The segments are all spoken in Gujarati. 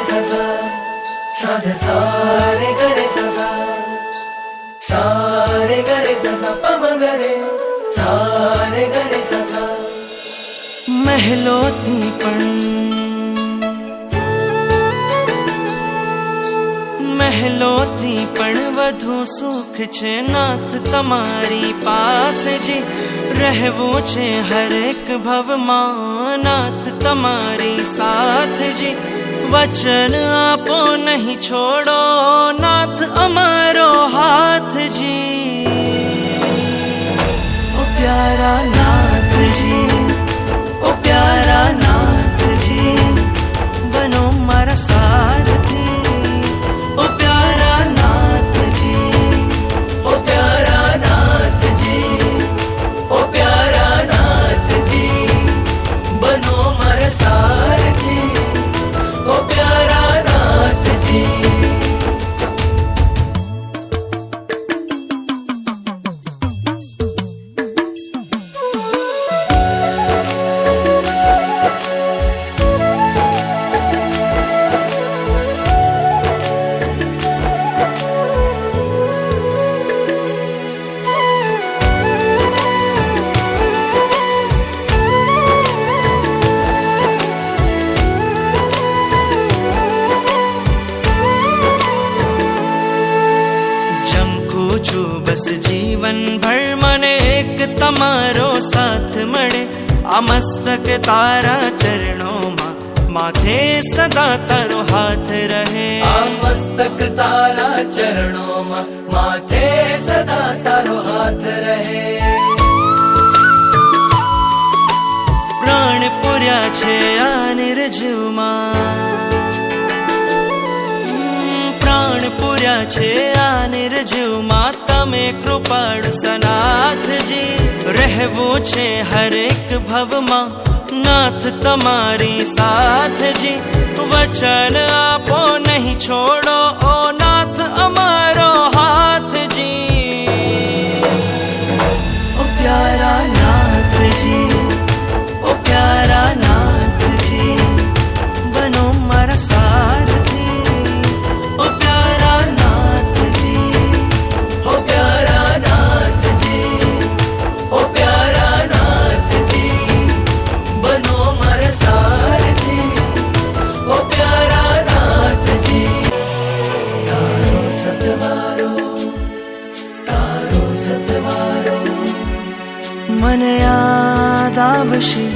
सा सा सा ध सा रे ग रे सा सा सा रे ग रे सा सा प म ग रे सा रे ग रे सा सा મહેલોથી પણ વધુ સુખ છે નાથ તમારી પાસે જી રહેવું છે હરેક ભવમાં નાથ તમારી સાથ જી વચન આપો નહીં છોડો નાથ અમારો હાથ જી ઓ પ્યારા નાથજી ઓ પ્યારા નાથજી બનો મારા સારથી ઓ પ્યારા નાથજી ઓ પ્યારા નાથજી ઓ પ્યારા નાથજી બનો મારા સારથી ઓ પ્યારા નાથજી બસ જીવન ભર મને એક તમારો સાથ મળે આ મસ્તક તારા ચરણોમાં માથે સદા તારો હાથ રહે આ મસ્તક તારા ચરણોમાં માથે સદા તારો હાથ રહે પ્રાણ પૂર્યા છે આ નિર્જીવમાં પ્રાણ પૂર્યા છે આ નિર્જીવમાં તમે કૃપાળુ સનાથજી રહેવું છે હરેક ભવમાં નાથ તમારી સાથજી વચન આપો નહીં છોડો ઓ નાથ અમારો હાથજી ઓ પ્યારા નાથજી ઓ પ્યારા નાથજી બનો મારા સારથી ઓ પ્યારા નાથજી ઓ પ્યારા નાથજી ઓ પ્યારા નાથજી બનો મારા સારથી ઓ પ્યારા નાથજી તારો સતવારો મને યાદ આવશે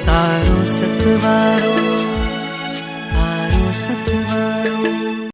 તારો સતવારો